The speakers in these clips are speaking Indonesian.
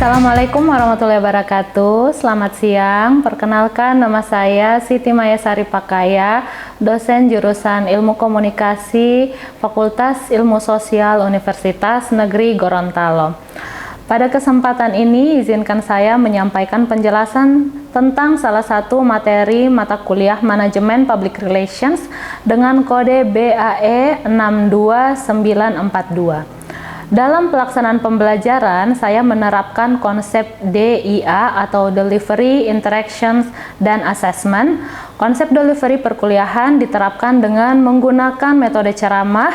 Assalamualaikum warahmatullahi wabarakatuh. Selamat siang. Perkenalkan, nama saya Siti Mayasari Pakaya, dosen jurusan Ilmu Komunikasi, Fakultas Ilmu Sosial Universitas Negeri Gorontalo. Pada kesempatan ini, izinkan saya menyampaikan penjelasan tentang salah satu materi mata kuliah Manajemen Public Relations dengan kode BAE 62942. Dalam pelaksanaan pembelajaran, saya menerapkan konsep DIA atau Delivery, Interactions, dan Assessment. Konsep delivery perkuliahan diterapkan dengan menggunakan metode ceramah,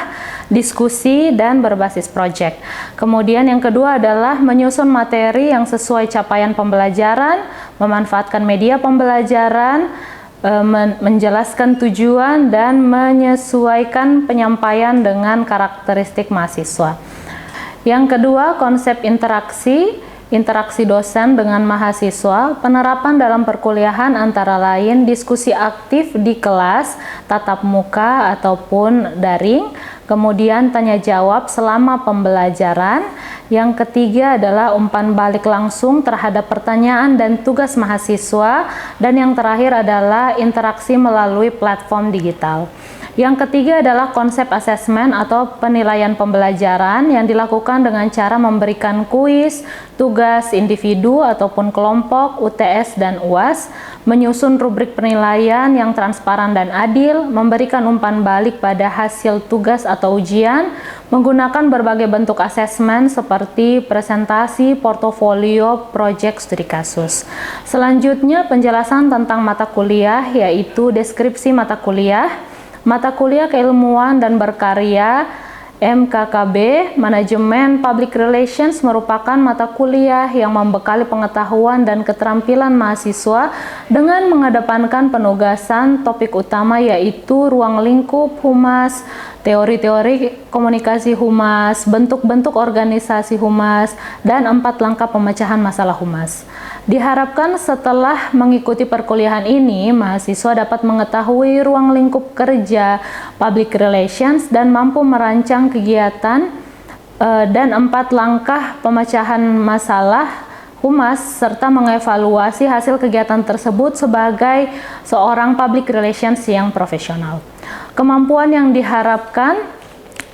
diskusi, dan berbasis project. Kemudian yang kedua adalah menyusun materi yang sesuai capaian pembelajaran, memanfaatkan media pembelajaran, menjelaskan tujuan, dan menyesuaikan penyampaian dengan karakteristik mahasiswa. Yang kedua, konsep interaksi dosen dengan mahasiswa. Penerapan dalam perkuliahan antara lain diskusi aktif di kelas, tatap muka ataupun daring, kemudian tanya jawab selama pembelajaran. Yang ketiga adalah umpan balik langsung terhadap pertanyaan dan tugas mahasiswa, dan yang terakhir adalah interaksi melalui platform digital. Yang ketiga adalah konsep asesmen atau penilaian pembelajaran yang dilakukan dengan cara memberikan kuis, tugas individu ataupun kelompok, UTS dan UAS, menyusun rubrik penilaian yang transparan dan adil, memberikan umpan balik pada hasil tugas atau ujian, menggunakan berbagai bentuk asesmen seperti presentasi, portofolio, proyek studi kasus. Selanjutnya penjelasan tentang mata kuliah, yaitu deskripsi mata kuliah keilmuan dan berkarya MKKB, Manajemen Public Relations merupakan mata kuliah yang membekali pengetahuan dan keterampilan mahasiswa dengan mengedepankan penugasan topik utama yaitu ruang lingkup humas, teori-teori komunikasi humas, bentuk-bentuk organisasi humas, dan 4 langkah pemecahan masalah humas. Diharapkan setelah mengikuti perkuliahan ini, mahasiswa dapat mengetahui ruang lingkup kerja public relations dan mampu merancang kegiatan dan 4 langkah pemecahan masalah humas serta mengevaluasi hasil kegiatan tersebut sebagai seorang public relations yang profesional. Kemampuan yang diharapkan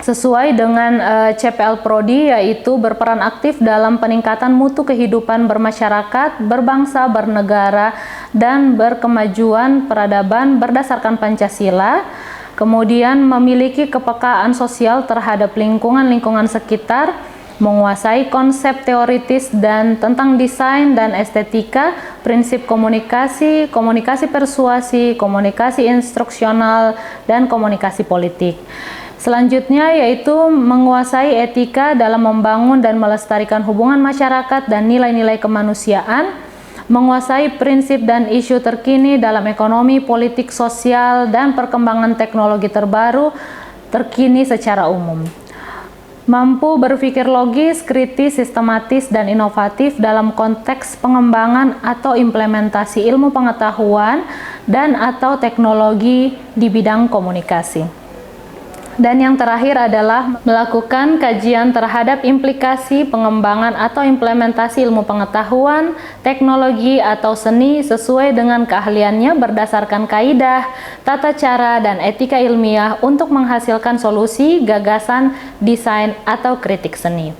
sesuai dengan CPL Prodi yaitu berperan aktif dalam peningkatan mutu kehidupan bermasyarakat, berbangsa, bernegara, dan berkemajuan peradaban berdasarkan Pancasila. Kemudian memiliki kepekaan sosial terhadap lingkungan sekitar, menguasai konsep teoritis dan tentang desain dan estetika, prinsip komunikasi, komunikasi persuasi, komunikasi instruksional, dan komunikasi politik. Selanjutnya yaitu menguasai etika dalam membangun dan melestarikan hubungan masyarakat dan nilai-nilai kemanusiaan, menguasai prinsip dan isu terkini dalam ekonomi, politik, sosial, dan perkembangan teknologi terkini secara umum. Mampu berpikir logis, kritis, sistematis, dan inovatif dalam konteks pengembangan atau implementasi ilmu pengetahuan dan atau teknologi di bidang komunikasi. Dan yang terakhir adalah melakukan kajian terhadap implikasi pengembangan atau implementasi ilmu pengetahuan, teknologi, atau seni sesuai dengan keahliannya berdasarkan kaidah, tata cara, dan etika ilmiah untuk menghasilkan solusi, gagasan, desain, atau kritik seni.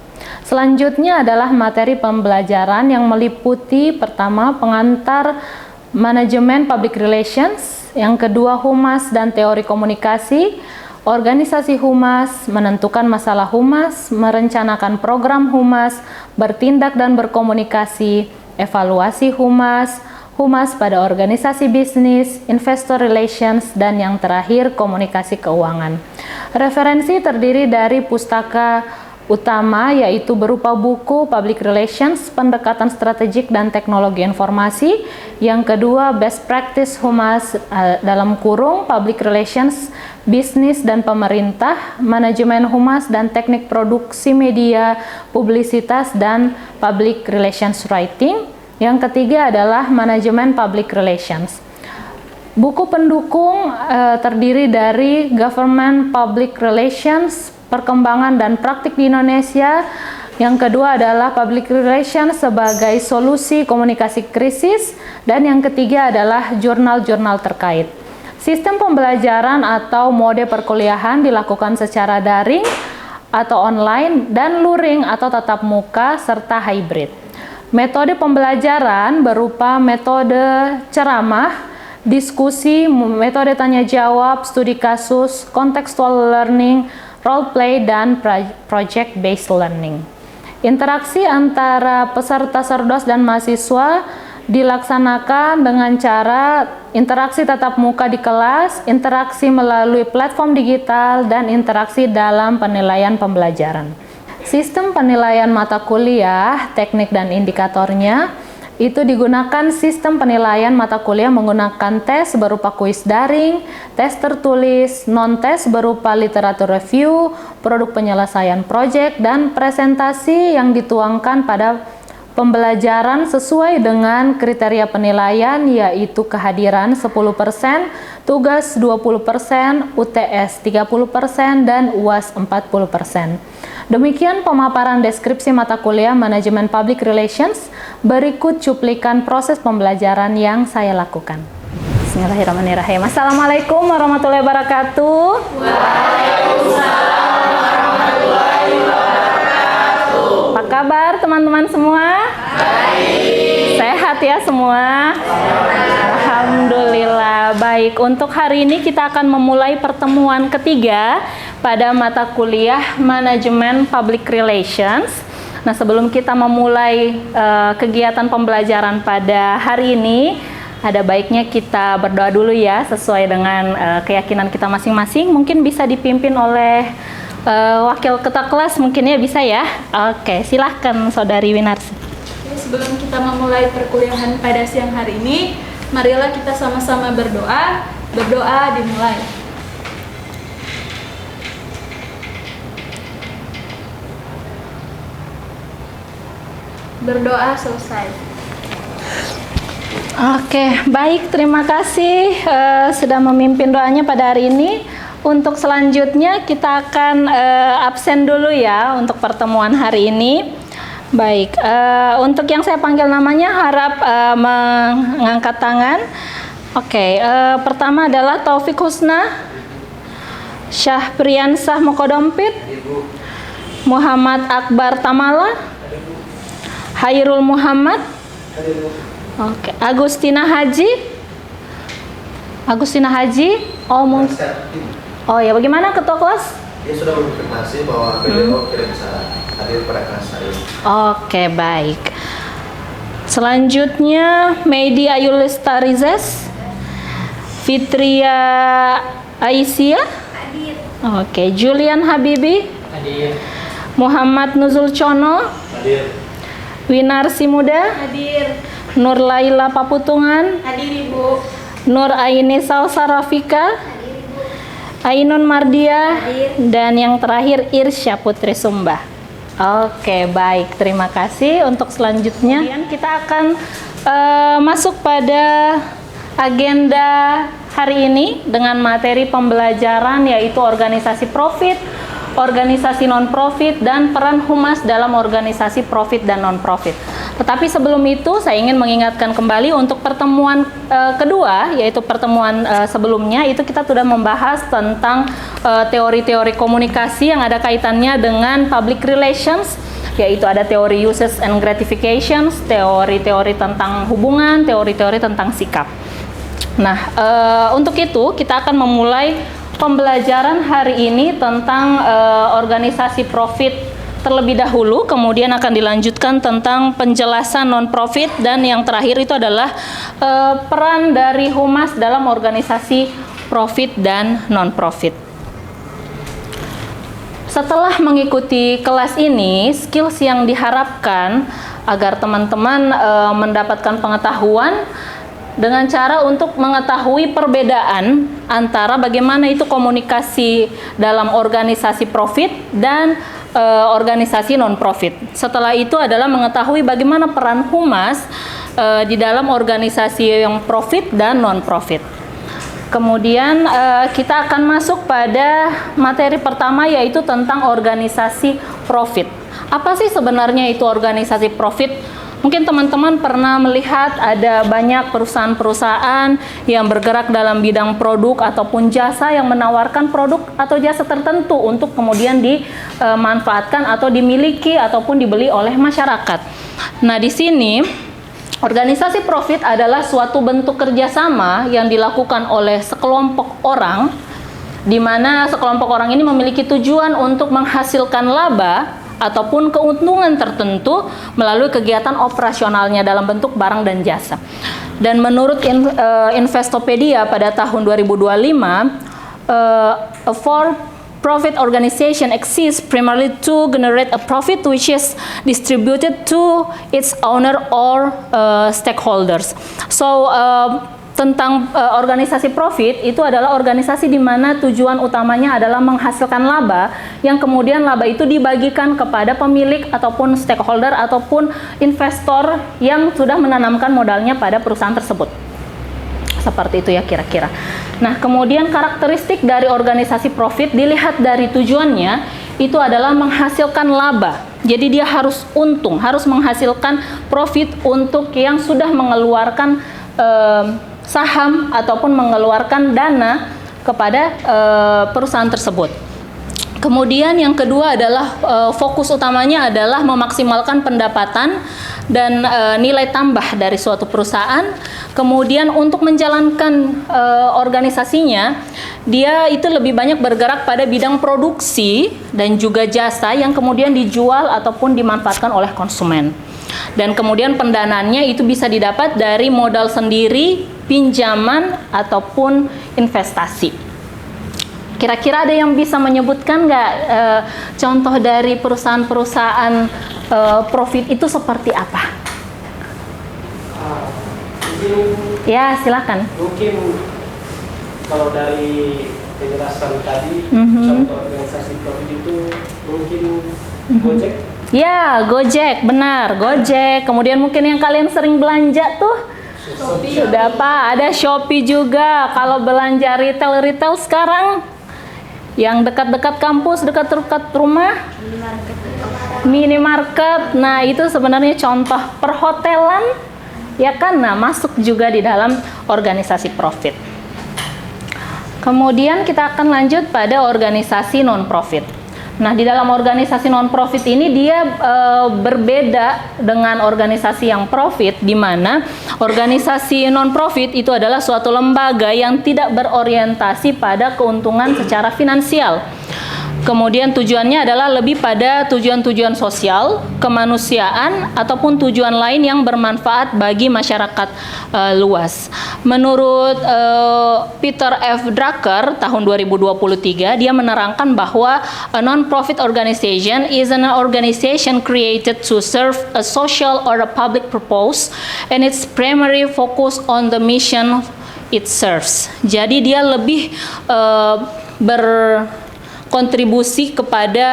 Selanjutnya adalah materi pembelajaran yang meliputi pertama pengantar manajemen public relations, yang kedua humas dan teori komunikasi, organisasi humas, menentukan masalah humas, merencanakan program humas, bertindak dan berkomunikasi, evaluasi humas, humas pada organisasi bisnis, investor relations, dan yang terakhir komunikasi keuangan. Referensi terdiri dari pustaka utama yaitu berupa buku Public Relations, Pendekatan Strategik dan Teknologi Informasi. Yang kedua, Best Practice Humas dalam kurung Public Relations, Bisnis dan Pemerintah, Manajemen Humas dan Teknik Produksi Media, Publisitas dan Public Relations Writing. Yang ketiga adalah Manajemen Public Relations. Buku pendukung terdiri dari Government Public Relations, Perkembangan dan Praktik di Indonesia. Yang kedua adalah public relations sebagai solusi komunikasi krisis. Dan yang ketiga adalah jurnal-jurnal terkait. Sistem pembelajaran atau mode perkuliahan dilakukan secara daring atau online dan luring atau tatap muka serta hybrid. Metode pembelajaran berupa metode ceramah, diskusi, metode tanya jawab, studi kasus, contextual learning, role play, dan project based learning. Interaksi antara peserta Cerdos dan mahasiswa dilaksanakan dengan cara interaksi tatap muka di kelas, interaksi melalui platform digital, dan interaksi dalam penilaian pembelajaran. Sistem penilaian mata kuliah, teknik dan indikatornya, itu digunakan sistem penilaian mata kuliah menggunakan tes berupa kuis daring, tes tertulis, non-tes berupa literatur review, produk penyelesaian proyek, dan presentasi yang dituangkan pada pembelajaran sesuai dengan kriteria penilaian, yaitu kehadiran 10%, tugas 20%, UTS 30%, dan UAS 40%. Demikian pemaparan deskripsi mata kuliah Manajemen Public Relations. Berikut cuplikan proses pembelajaran yang saya lakukan. Bismillahirrahmanirrahim. Assalamualaikum warahmatullahi wabarakatuh. Waalaikumsalam warahmatullahi wabarakatuh. Apa kabar teman-teman semua? Baik. Sehat ya semua? Alhamdulillah. Baik, untuk hari ini kita akan memulai pertemuan ketiga pada mata kuliah Manajemen Public Relations. Nah, sebelum kita memulai kegiatan pembelajaran pada hari ini, ada baiknya kita berdoa dulu ya, sesuai dengan keyakinan kita masing-masing. Mungkin bisa dipimpin oleh wakil ketua kelas, mungkin ya bisa ya. Oke, silahkan Saudari Winarsi. Sebelum kita memulai perkuliahan pada siang hari ini, marilah kita sama-sama berdoa. Berdoa dimulai. Berdoa selesai. Oke, baik, terima kasih sudah memimpin doanya pada hari ini. Untuk selanjutnya kita akan absen dulu ya untuk pertemuan hari ini. Baik, untuk yang saya panggil namanya harap mengangkat tangan. Oke, pertama adalah Taufik Husna, Syahpriyansah Mokodompit, Muhammad Akbar Tamala, Hairul Muhammad, oke, Agustina Haji, oh ya, bagaimana ketua kelas? Dia sudah berkonfirmasi bahwa beliau tidak bisa hadir pada kelas hari ini. Oke, baik. Selanjutnya Medi Ayulistarizes, Fitria Aisyah, hadir. Oke, Julian Habibi, hadir. Muhammad Nuzul Cono, hadir. Winarsi Muda, hadir. Nur Laila Paputungan, hadir Ibu. Nur Aini Salsa Rafika, hadir Ibu. Ainun Mardia, hadir. Dan yang terakhir Irsya Putri Sumbah. Oke, baik, terima kasih. Untuk selanjutnya kemudian kita akan masuk pada agenda hari ini dengan materi pembelajaran, yaitu organisasi profit, organisasi non-profit, dan peran humas dalam organisasi profit dan non-profit. Tetapi sebelum itu saya ingin mengingatkan kembali untuk pertemuan kedua, yaitu pertemuan sebelumnya itu kita sudah membahas tentang teori-teori komunikasi yang ada kaitannya dengan public relations, yaitu ada teori uses and gratifications, teori-teori tentang hubungan, teori-teori tentang sikap. Nah, untuk itu kita akan memulai pembelajaran hari ini tentang organisasi profit terlebih dahulu, kemudian akan dilanjutkan tentang penjelasan non-profit, dan yang terakhir itu adalah peran dari humas dalam organisasi profit dan non-profit. Setelah mengikuti kelas ini, skills yang diharapkan agar teman-teman mendapatkan pengetahuan dengan cara untuk mengetahui perbedaan antara bagaimana itu komunikasi dalam organisasi profit dan organisasi non-profit. Setelah itu adalah mengetahui bagaimana peran humas di dalam organisasi yang profit dan non-profit. Kemudian kita akan masuk pada materi pertama, yaitu tentang organisasi profit. Apa sih sebenarnya itu organisasi profit? Mungkin teman-teman pernah melihat ada banyak perusahaan-perusahaan yang bergerak dalam bidang produk ataupun jasa yang menawarkan produk atau jasa tertentu untuk kemudian dimanfaatkan atau dimiliki ataupun dibeli oleh masyarakat. Nah, di sini organisasi profit adalah suatu bentuk kerjasama yang dilakukan oleh sekelompok orang, di mana sekelompok orang ini memiliki tujuan untuk menghasilkan laba ataupun keuntungan tertentu melalui kegiatan operasionalnya dalam bentuk barang dan jasa. Dan menurut Investopedia pada tahun 2025, a for-profit organization exists primarily to generate a profit which is distributed to its owner or stakeholders. So, tentang organisasi profit itu adalah organisasi di mana tujuan utamanya adalah menghasilkan laba yang kemudian laba itu dibagikan kepada pemilik ataupun stakeholder ataupun investor yang sudah menanamkan modalnya pada perusahaan tersebut. Seperti itu ya kira-kira. Nah, kemudian karakteristik dari organisasi profit dilihat dari tujuannya itu adalah menghasilkan laba. Jadi dia harus untung, harus menghasilkan profit untuk yang sudah mengeluarkan saham ataupun mengeluarkan dana kepada perusahaan tersebut. Kemudian yang kedua adalah fokus utamanya adalah memaksimalkan pendapatan dan nilai tambah dari suatu perusahaan. Kemudian untuk menjalankan organisasinya, dia itu lebih banyak bergerak pada bidang produksi dan juga jasa yang kemudian dijual ataupun dimanfaatkan oleh konsumen. Dan kemudian pendanaannya itu bisa didapat dari modal sendiri, pinjaman, ataupun investasi. Kira-kira ada yang bisa menyebutkan nggak contoh dari perusahaan-perusahaan profit itu seperti apa? Ya, silakan. Mungkin kalau dari penjelasan tadi, contoh organisasi profit itu mungkin Gojek. Ya, Gojek, benar, Gojek. Kemudian mungkin yang kalian sering belanja tuh, Shopee. sudah apa? Ada Shopee juga. Kalau belanja retail sekarang, yang dekat-dekat kampus, dekat-dekat rumah, minimarket. Nah, itu sebenarnya contoh perhotelan, ya kan? Nah, masuk juga di dalam organisasi profit. Kemudian kita akan lanjut pada organisasi non-profit. Nah, di dalam organisasi non-profit ini dia berbeda dengan organisasi yang profit, di mana organisasi non-profit itu adalah suatu lembaga yang tidak berorientasi pada keuntungan secara finansial. Kemudian tujuannya adalah lebih pada tujuan-tujuan sosial, kemanusiaan, ataupun tujuan lain yang bermanfaat bagi masyarakat luas. Menurut Peter F. Drucker tahun 2023, dia menerangkan bahwa a non-profit organization is an organization created to serve a social or a public purpose and its primary focus on the mission it serves. Jadi dia lebih berkontribusi kepada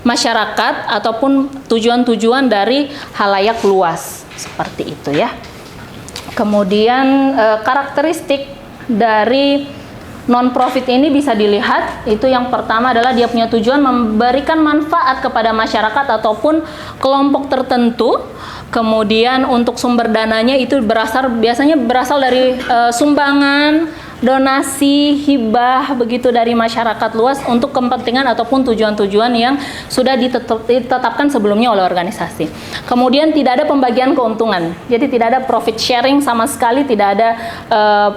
masyarakat ataupun tujuan-tujuan dari halayak luas, seperti itu ya. Kemudian karakteristik dari non-profit ini bisa dilihat, itu yang pertama adalah dia punya tujuan memberikan manfaat kepada masyarakat ataupun kelompok tertentu. Kemudian untuk sumber dananya itu biasanya berasal dari sumbangan, donasi, hibah, begitu dari masyarakat luas untuk kepentingan ataupun tujuan-tujuan yang sudah ditetapkan sebelumnya oleh organisasi. Kemudian tidak ada pembagian keuntungan, jadi tidak ada profit sharing sama sekali, tidak ada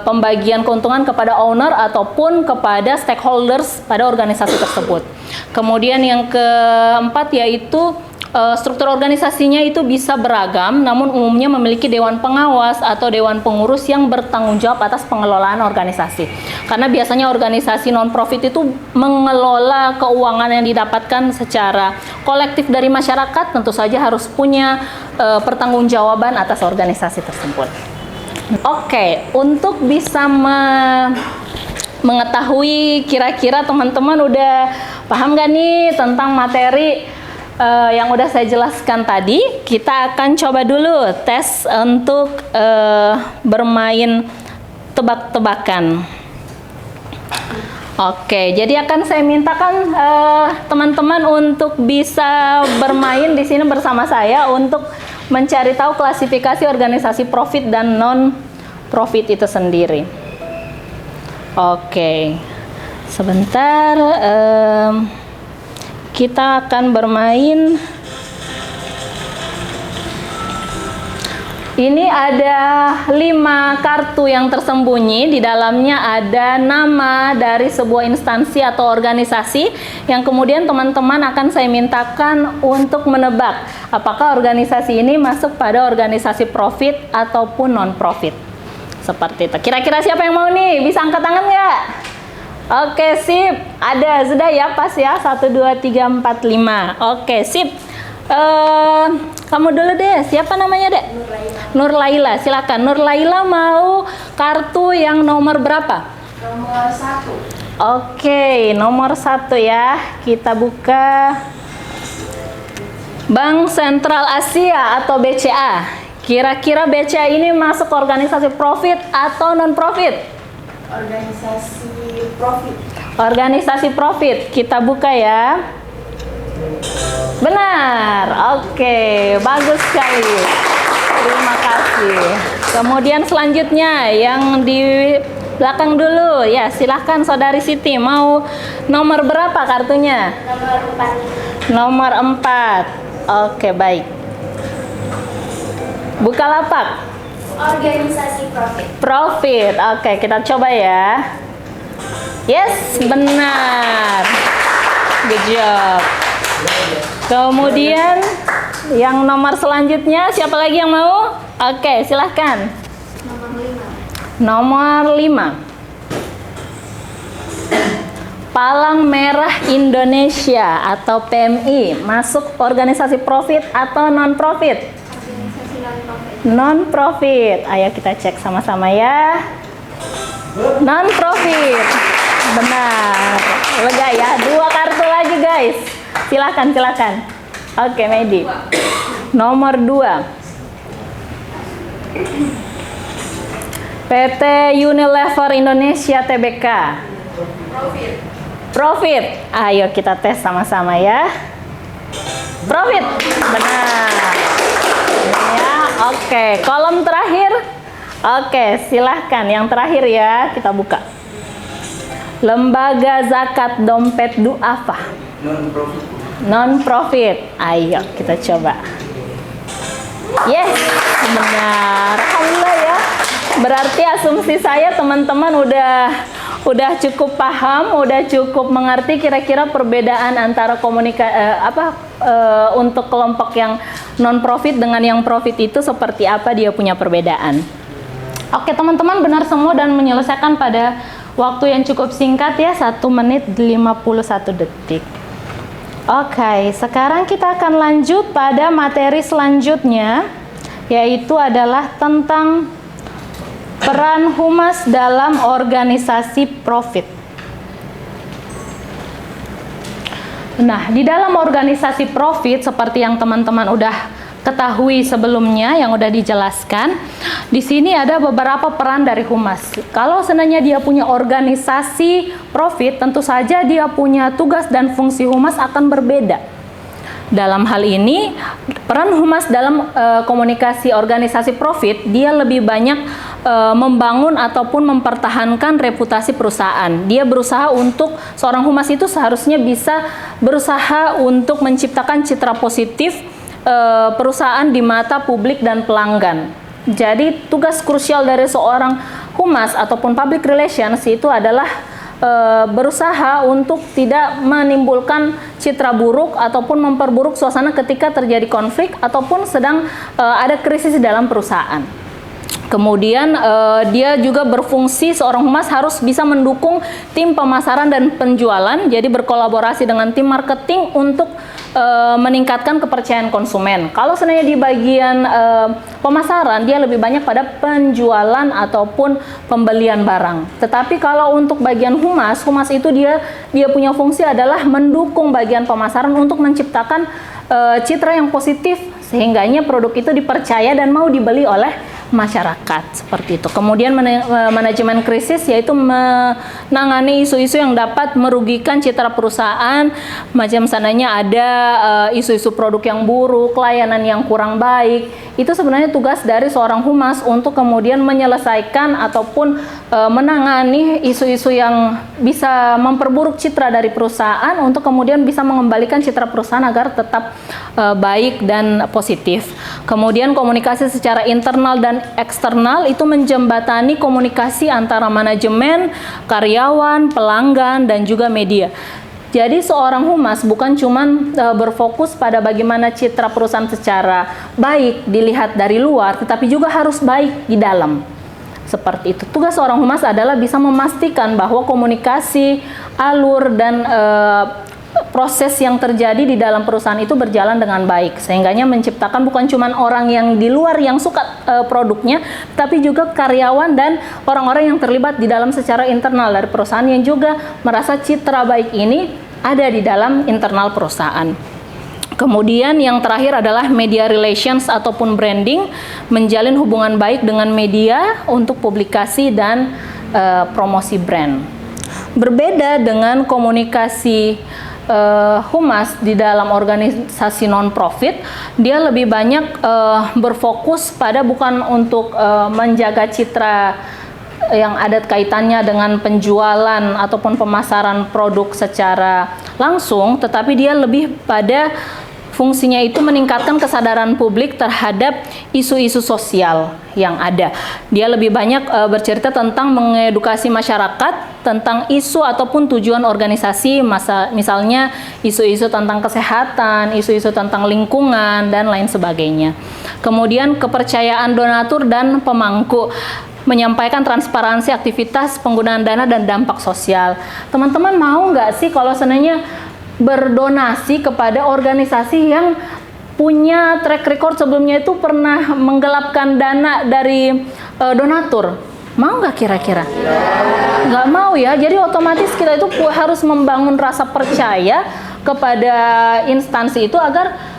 pembagian keuntungan kepada owner ataupun kepada stakeholders pada organisasi tersebut. Kemudian yang keempat yaitu struktur organisasinya itu bisa beragam, namun umumnya memiliki dewan pengawas atau dewan pengurus yang bertanggung jawab atas pengelolaan organisasi. Karena biasanya organisasi non-profit itu mengelola keuangan yang didapatkan secara kolektif dari masyarakat, tentu saja harus punya pertanggungjawaban atas organisasi tersebut. Oke, untuk bisa mengetahui kira-kira teman-teman udah paham gak nih tentang materi yang udah saya jelaskan tadi, kita akan coba dulu tes untuk bermain tebak-tebakan. Oke, jadi akan saya mintakan teman-teman untuk bisa bermain di sini bersama saya untuk mencari tahu klasifikasi organisasi profit dan non profit itu sendiri. Oke, sebentar, kita akan bermain. Ini ada 5 kartu yang tersembunyi. Di dalamnya ada nama dari sebuah instansi atau organisasi yang kemudian teman-teman akan saya mintakan untuk menebak apakah organisasi ini masuk pada organisasi profit ataupun non-profit. Seperti itu. Kira-kira siapa yang mau nih? Bisa angkat tangan nggak? Oke, sip. Ada, sudah ya, pas ya. 1, 2, 3, 4, 5. Oke, sip. Kamu dulu deh, siapa namanya dek? Nur Laila, silakan. Nur Laila mau kartu yang nomor berapa? Nomor 1. Oke, nomor 1 ya. Kita buka Bank Sentral Asia atau BCA. Kira-kira BCA ini masuk organisasi profit atau non-profit? Organisasi profit. Organisasi profit. Kita buka ya. Benar, oke, bagus sekali. Terima kasih. Kemudian selanjutnya yang di belakang dulu, ya silahkan Saudari Siti, mau nomor berapa kartunya? Nomor 4. Nomor 4. Oke, baik. Bukalapak. Organisasi profit. Profit. Oke, kita coba ya. Yes, benar. Good job. Kemudian yang nomor selanjutnya siapa lagi yang mau? Oke, silahkan. Nomor 5. Nomor 5. Palang Merah Indonesia atau PMI masuk organisasi profit atau non-profit? Organisasi non-profit. Non-profit. Ayo kita cek sama-sama ya. Non-profit. Benar. Lega ya. 2 kartu lagi guys. Silakan, silakan. Oke, Medi. Nomor 2. PT Unilever Indonesia Tbk. Profit. Profit. Ayo kita tes sama-sama ya. Profit. Benar. Ya, oke. Kolom terakhir. Oke, silahkan. Yang terakhir ya, kita buka. Lembaga Zakat Dompet Du'afa. Non-profit. Non-profit. Ayo kita coba. Yes, benar. Alhamdulillah ya. Berarti asumsi saya teman-teman udah cukup paham, udah cukup mengerti kira-kira perbedaan antara untuk kelompok yang non-profit dengan yang profit itu seperti apa, dia punya perbedaan. Oke teman-teman, benar semua dan menyelesaikan pada waktu yang cukup singkat ya, 1 menit 51 detik. Oke, sekarang kita akan lanjut pada materi selanjutnya, yaitu adalah tentang peran humas dalam organisasi profit. Nah, di dalam organisasi profit seperti yang teman-teman udah ketahui sebelumnya, yang udah dijelaskan, di sini ada beberapa peran dari humas. Kalau seandainya dia punya organisasi profit, tentu saja dia punya tugas dan fungsi humas akan berbeda. Dalam hal ini, peran humas dalam komunikasi organisasi profit, dia lebih banyak membangun ataupun mempertahankan reputasi perusahaan. Dia berusaha untuk, seorang humas itu seharusnya bisa berusaha untuk menciptakan citra positif perusahaan di mata publik dan pelanggan. Jadi tugas krusial dari seorang humas ataupun public relations itu adalah berusaha untuk tidak menimbulkan citra buruk ataupun memperburuk suasana ketika terjadi konflik ataupun sedang ada krisis dalam perusahaan. Kemudian dia juga berfungsi, seorang humas harus bisa mendukung tim pemasaran dan penjualan, jadi berkolaborasi dengan tim marketing untuk meningkatkan kepercayaan konsumen. Kalau sebenarnya di bagian pemasaran, dia lebih banyak pada penjualan ataupun pembelian barang. Tetapi kalau untuk bagian humas itu dia punya fungsi adalah mendukung bagian pemasaran untuk menciptakan citra yang positif, sehingganya produk itu dipercaya dan mau dibeli oleh masyarakat, seperti itu. Kemudian manajemen krisis yaitu menangani isu-isu yang dapat merugikan citra perusahaan, macam seandainya ada isu-isu produk yang buruk, layanan yang kurang baik. Itu sebenarnya tugas dari seorang humas untuk kemudian menyelesaikan ataupun menangani isu-isu yang bisa memperburuk citra dari perusahaan untuk kemudian bisa mengembalikan citra perusahaan agar tetap baik dan positif. Kemudian komunikasi secara internal dan eksternal itu menjembatani komunikasi antara manajemen, karyawan, pelanggan, dan juga media. Jadi seorang humas bukan cuma berfokus pada bagaimana citra perusahaan secara baik dilihat dari luar, tetapi juga harus baik di dalam. Seperti itu. Tugas seorang humas adalah bisa memastikan bahwa komunikasi, alur, dan proses yang terjadi di dalam perusahaan itu berjalan dengan baik, sehingganya menciptakan bukan cuma orang yang di luar yang suka produknya, tapi juga karyawan dan orang-orang yang terlibat di dalam secara internal dari perusahaan yang juga merasa citra baik ini ada di dalam internal perusahaan. Kemudian yang terakhir adalah media relations ataupun branding, menjalin hubungan baik dengan media untuk publikasi dan promosi brand. Berbeda dengan komunikasi humas di dalam organisasi non-profit, dia lebih banyak berfokus pada bukan untuk menjaga citra yang ada kaitannya dengan penjualan ataupun pemasaran produk secara langsung, tetapi dia lebih pada fungsinya itu meningkatkan kesadaran publik terhadap isu-isu sosial yang ada. Dia lebih banyak bercerita tentang mengedukasi masyarakat tentang isu ataupun tujuan organisasi, misalnya isu-isu tentang kesehatan, isu-isu tentang lingkungan, dan lain sebagainya. Kemudian kepercayaan donatur dan pemangku, menyampaikan transparansi aktivitas penggunaan dana dan dampak sosial. Teman-teman mau nggak sih kalau sebenarnya berdonasi kepada organisasi yang punya track record sebelumnya itu pernah menggelapkan dana dari donatur? Mau nggak kira-kira? Nggak mau ya, jadi otomatis kita itu harus membangun rasa percaya kepada instansi itu agar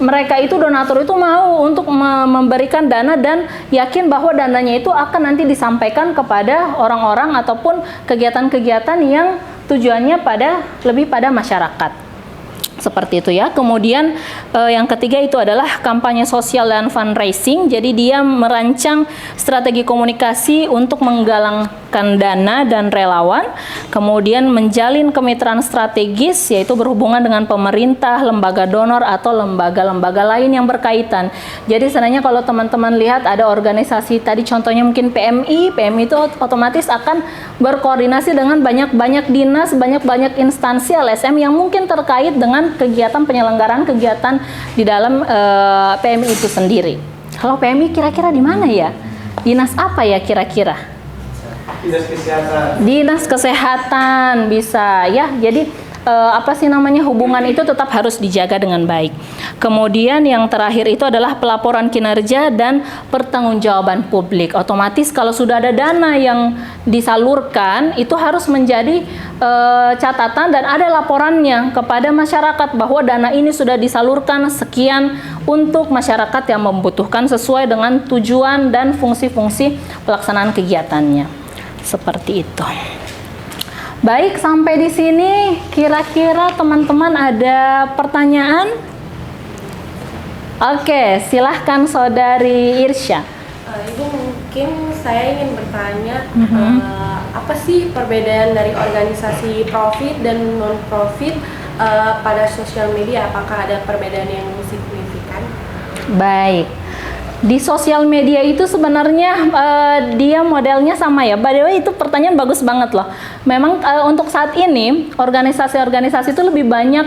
mereka itu donatur itu mau untuk memberikan dana dan yakin bahwa dananya itu akan nanti disampaikan kepada orang-orang ataupun kegiatan-kegiatan yang tujuannya lebih pada masyarakat. Seperti itu ya. Kemudian yang ketiga itu adalah kampanye sosial dan fundraising. Jadi dia merancang strategi komunikasi untuk menggalangkan dana dan relawan. Kemudian menjalin kemitraan strategis, yaitu berhubungan dengan pemerintah, lembaga donor atau lembaga-lembaga lain yang berkaitan. Jadi sebenarnya kalau teman-teman lihat ada organisasi tadi contohnya mungkin PMI itu otomatis akan berkoordinasi dengan banyak-banyak dinas, banyak-banyak instansi LSM yang mungkin terkait dengan kegiatan penyelenggaraan kegiatan di dalam PMI itu sendiri. Kalau PMI kira-kira di mana ya? Dinas apa ya kira-kira? Dinas Kesehatan. Dinas Kesehatan bisa ya. Jadi hubungan itu tetap harus dijaga dengan baik. Kemudian yang terakhir itu adalah pelaporan kinerja dan pertanggungjawaban publik. Otomatis kalau sudah ada dana yang disalurkan itu harus menjadi catatan dan ada laporannya kepada masyarakat bahwa dana ini sudah disalurkan sekian untuk masyarakat yang membutuhkan sesuai dengan tujuan dan fungsi-fungsi pelaksanaan kegiatannya. Seperti itu. Baik, sampai di sini kira-kira teman-teman ada pertanyaan? Oke, silahkan Saudari Irsya. Ibu, mungkin saya ingin bertanya, apa sih perbedaan dari organisasi profit dan non-profit pada sosial media? Apakah ada perbedaan yang signifikan? Baik. Di sosial media itu sebenarnya dia modelnya sama ya. By the way, itu pertanyaan bagus banget loh. Memang untuk saat ini organisasi-organisasi itu lebih banyak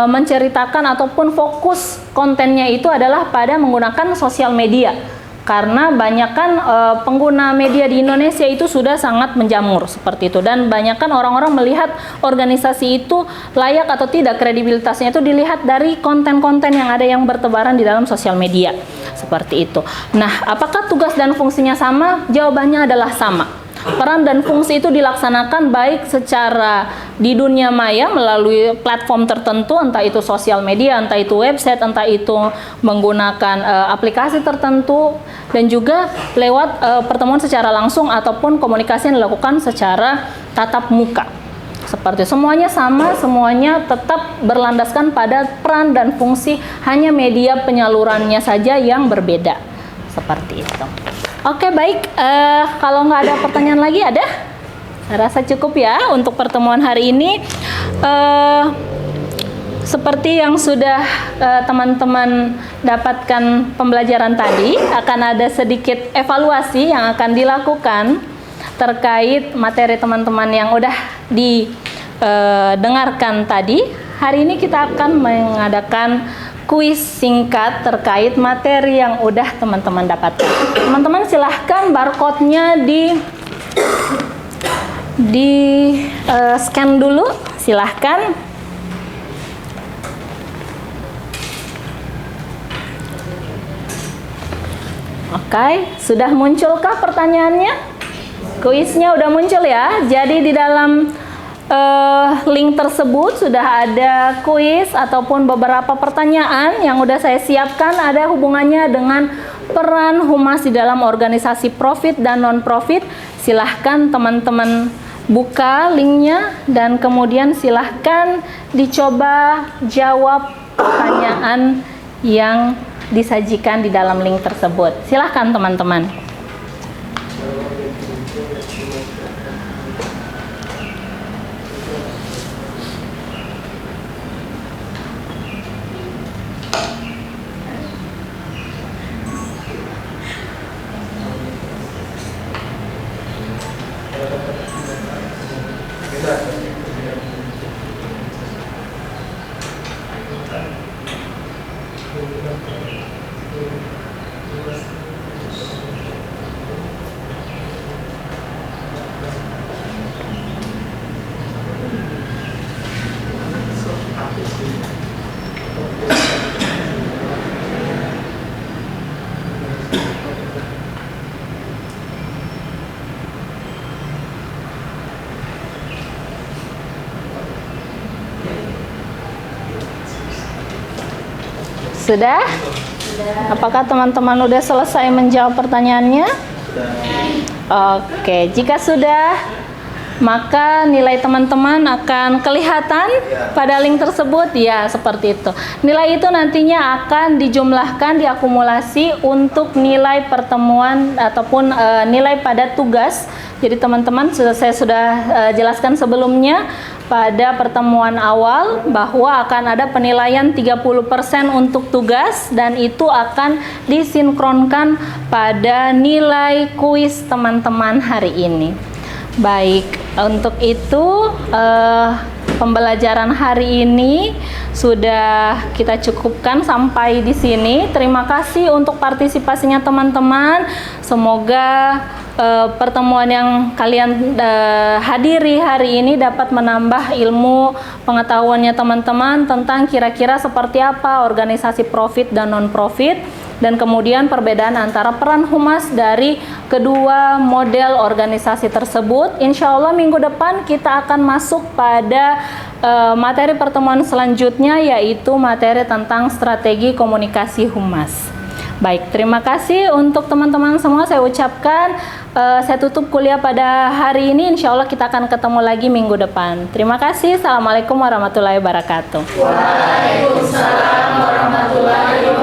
menceritakan ataupun fokus kontennya itu adalah pada menggunakan sosial media. Karena banyakkan pengguna media di Indonesia itu sudah sangat menjamur seperti itu, dan banyakkan orang-orang melihat organisasi itu layak atau tidak, kredibilitasnya itu dilihat dari konten-konten yang ada yang bertebaran di dalam sosial media seperti itu. Nah, apakah tugas dan fungsinya sama? Jawabannya adalah sama. peran dan fungsi itu dilaksanakan baik secara di dunia maya melalui platform tertentu, entah itu sosial media, entah itu website, entah itu menggunakan aplikasi tertentu, dan juga lewat pertemuan secara langsung ataupun komunikasi yang dilakukan secara tatap muka. Seperti semuanya sama, semuanya tetap berlandaskan pada peran dan fungsi, hanya media penyalurannya saja yang berbeda. Seperti itu. Oke, baik. Kalau nggak ada pertanyaan lagi, ada? Saya rasa cukup ya untuk pertemuan hari ini. Seperti yang sudah teman-teman dapatkan pembelajaran tadi, akan ada sedikit evaluasi yang akan dilakukan terkait materi teman-teman yang udah didengarkan tadi. Hari ini kita akan mengadakan kuis singkat terkait materi yang udah teman-teman dapatkan. Teman-teman silahkan barcode-nya di scan dulu, silahkan. Oke, sudah munculkah pertanyaannya? Kuisnya udah muncul ya. Jadi di dalam link tersebut sudah ada kuis ataupun beberapa pertanyaan yang udah saya siapkan, ada hubungannya dengan peran humas di dalam organisasi profit dan non-profit. Silahkan teman-teman buka linknya dan kemudian silahkan dicoba jawab pertanyaan yang disajikan di dalam link tersebut. Silahkan teman-teman. Sudah? Apakah teman-teman sudah selesai menjawab pertanyaannya? Oke, jika sudah, maka nilai teman-teman akan kelihatan pada link tersebut. Ya, seperti itu. Nilai itu nantinya akan dijumlahkan, diakumulasi untuk nilai pertemuan ataupun nilai pada tugas. Jadi teman-teman, saya sudah jelaskan sebelumnya pada pertemuan awal bahwa akan ada penilaian 30% untuk tugas dan itu akan disinkronkan pada nilai kuis teman-teman hari ini. Baik, untuk itu pembelajaran hari ini sudah kita cukupkan sampai di sini. Terima kasih untuk partisipasinya teman-teman. Semoga pertemuan yang kalian hadiri hari ini dapat menambah ilmu pengetahuannya teman-teman tentang kira-kira seperti apa organisasi profit dan non-profit, dan kemudian perbedaan antara peran humas dari kedua model organisasi tersebut. Insya Allah minggu depan kita akan masuk pada materi pertemuan selanjutnya, yaitu materi tentang strategi komunikasi humas. Baik, terima kasih untuk teman-teman semua. Saya ucapkan, saya tutup kuliah pada hari ini. Insya Allah kita akan ketemu lagi minggu depan. Terima kasih. Assalamualaikum warahmatullahi wabarakatuh. Waalaikumsalam warahmatullahi wabarakatuh.